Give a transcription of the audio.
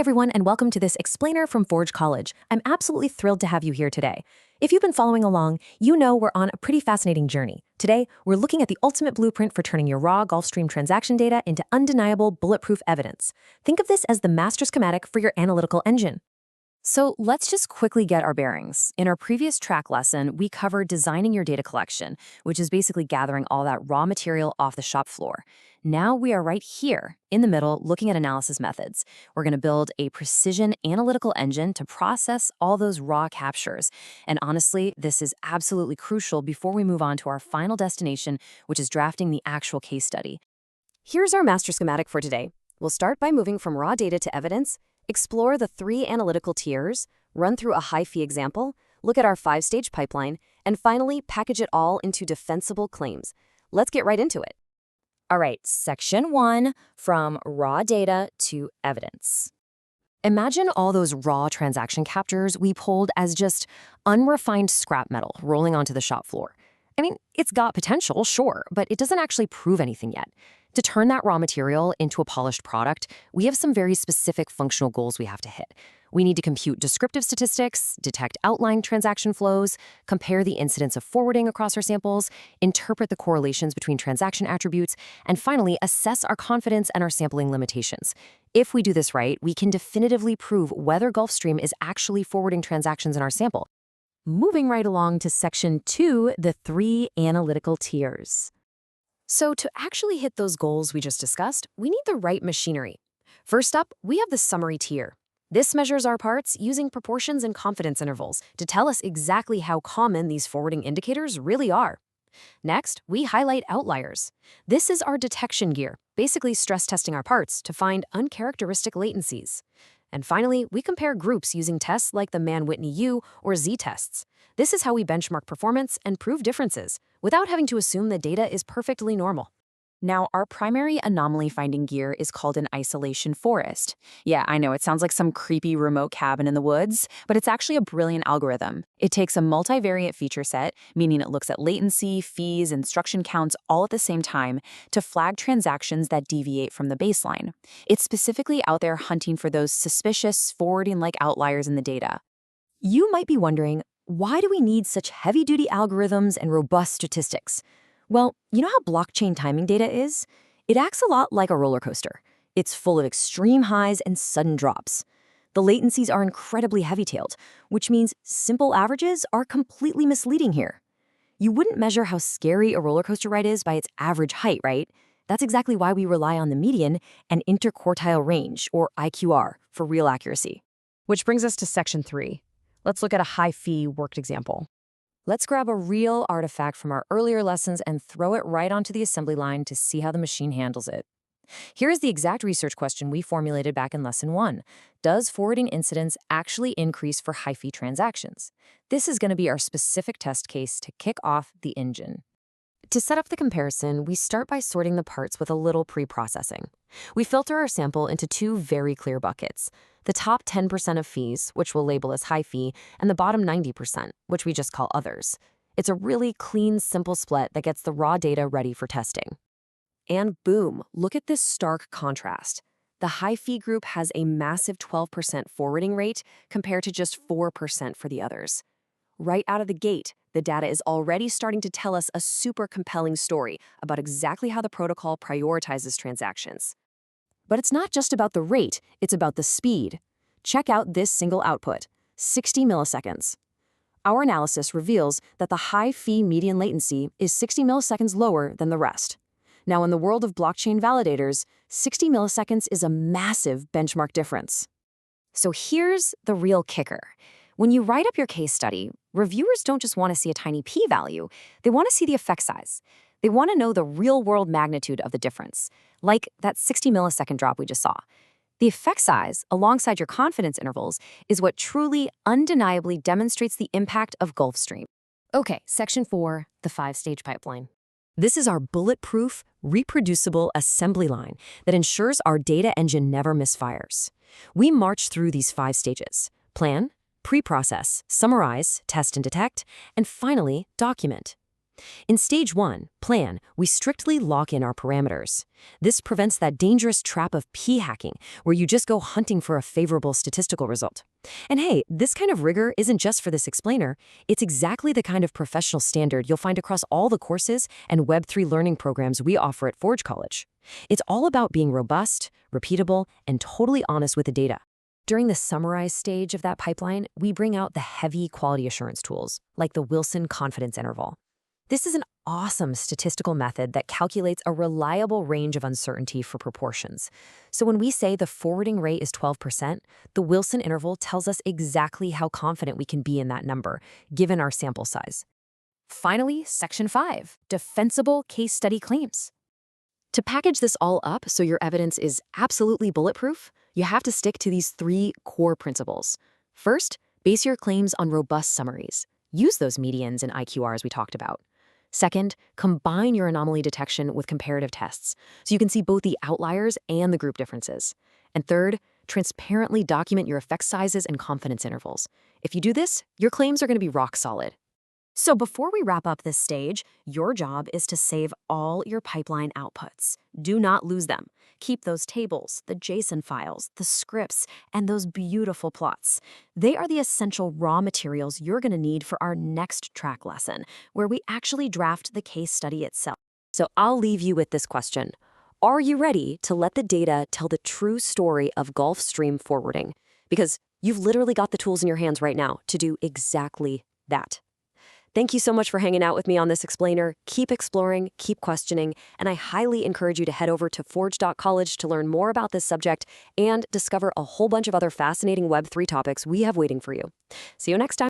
everyone, and welcome to this explainer from Forge College. I'm absolutely thrilled to have you here today. If you've been following along, you know we're on a pretty fascinating journey. Today, we're looking at the ultimate blueprint for turning your raw Gulfstream transaction data into undeniable, bulletproof evidence. Think of this as the master schematic for your analytical engine. So let's just quickly get our bearings. In our previous track lesson, we covered designing your data collection, which is basically gathering all that raw material off the shop floor. Now we are right here, in the middle, looking at analysis methods. We're going to build a precision analytical engine to process all those raw captures. And honestly, this is absolutely crucial before we move on to our final destination, which is drafting the actual case study. Here's our master schematic for today. We'll start by moving from raw data to evidence, explore the 3 analytical tiers, run through a high-fee example, look at our 5-stage pipeline, and finally package it all into defensible claims. Let's get right into it. All right, section 1, from raw data to evidence. Imagine all those raw transaction captures we pulled as just unrefined scrap metal rolling onto the shop floor. I mean, it's got potential, sure, but it doesn't actually prove anything yet. To turn that raw material into a polished product, we have some very specific functional goals we have to hit. We need to compute descriptive statistics, detect outlying transaction flows, compare the incidence of forwarding across our samples, interpret the correlations between transaction attributes, and finally, assess our confidence and our sampling limitations. If we do this right, we can definitively prove whether Gulfstream is actually forwarding transactions in our sample. Moving right along to section 2, the 3 analytical tiers. So to actually hit those goals we just discussed, we need the right machinery. First up, we have the summary tier. This measures our parts using proportions and confidence intervals to tell us exactly how common these forwarding indicators really are. Next, we highlight outliers. This is our detection gear, basically stress testing our parts to find uncharacteristic latencies. And finally, we compare groups using tests like the Mann-Whitney-U or Z-tests. This is how we benchmark performance and prove differences, without having to assume the data is perfectly normal. Now, our primary anomaly finding gear is called an isolation forest. Yeah, I know, it sounds like some creepy remote cabin in the woods, but it's actually a brilliant algorithm. It takes a multivariate feature set, meaning it looks at latency, fees, instruction counts all at the same time, to flag transactions that deviate from the baseline. It's specifically out there hunting for those suspicious, forwarding-like outliers in the data. You might be wondering, why do we need such heavy-duty algorithms and robust statistics? Well, you know how blockchain timing data is? It acts a lot like a roller coaster. It's full of extreme highs and sudden drops. The latencies are incredibly heavy-tailed, which means simple averages are completely misleading here. You wouldn't measure how scary a roller coaster ride is by its average height, right? That's exactly why we rely on the median and interquartile range, or IQR, for real accuracy. Which brings us to section 3. Let's look at a high-fee worked example. Let's grab a real artifact from our earlier lessons and throw it right onto the assembly line to see how the machine handles it. Here is the exact research question we formulated back in lesson 1. Does forwarding incidence actually increase for high-fee transactions? This is going to be our specific test case to kick off the engine. To set up the comparison, we start by sorting the parts with a little pre-processing. We filter our sample into 2 very clear buckets: the top 10% of fees, which we'll label as high fee, and the bottom 90%, which we just call others. It's a really clean, simple split that gets the raw data ready for testing. And boom, look at this stark contrast. The high fee group has a massive 12% forwarding rate compared to just 4% for the others. Right out of the gate, the data is already starting to tell us a super compelling story about exactly how the protocol prioritizes transactions. But it's not just about the rate, it's about the speed. Check out this single output, 60 milliseconds. Our analysis reveals that the high-fee median latency is 60 milliseconds lower than the rest. Now, in the world of blockchain validators, 60 milliseconds is a massive benchmark difference. So here's the real kicker. When you write up your case study, reviewers don't just want to see a tiny p-value, they want to see the effect size. They want to know the real-world magnitude of the difference, like that 60 millisecond drop we just saw. The effect size, alongside your confidence intervals, is what truly, undeniably demonstrates the impact of Gulfstream. Okay, section 4, the 5-stage pipeline. This is our bulletproof, reproducible assembly line that ensures our data engine never misfires. We march through these 5 stages: plan, pre-process, summarize, test and detect, and finally, document. In stage 1, plan, we strictly lock in our parameters. This prevents that dangerous trap of p-hacking, where you just go hunting for a favorable statistical result. And hey, this kind of rigor isn't just for this explainer, it's exactly the kind of professional standard you'll find across all the courses and Web3 learning programs we offer at Forge College. It's all about being robust, repeatable, and totally honest with the data. During the summarize stage of that pipeline, we bring out the heavy quality assurance tools, like the Wilson confidence interval. This is an awesome statistical method that calculates a reliable range of uncertainty for proportions. So when we say the forwarding rate is 12%, the Wilson interval tells us exactly how confident we can be in that number, given our sample size. Finally, Section 5, defensible case study claims. To package this all up so your evidence is absolutely bulletproof, you have to stick to these 3 core principles. First, base your claims on robust summaries. Use those medians and IQRs we talked about. Second, combine your anomaly detection with comparative tests, so you can see both the outliers and the group differences. And third, transparently document your effect sizes and confidence intervals. If you do this, your claims are going to be rock solid. So before we wrap up this stage, your job is to save all your pipeline outputs. Do not lose them. Keep those tables, the JSON files, the scripts, and those beautiful plots. They are the essential raw materials you're going to need for our next track lesson, where we actually draft the case study itself. So I'll leave you with this question. Are you ready to let the data tell the true story of Gulf Stream forwarding? Because you've literally got the tools in your hands right now to do exactly that. Thank you so much for hanging out with me on this explainer. Keep exploring, keep questioning, and I highly encourage you to head over to forge.college to learn more about this subject and discover a whole bunch of other fascinating Web3 topics we have waiting for you. See you next time.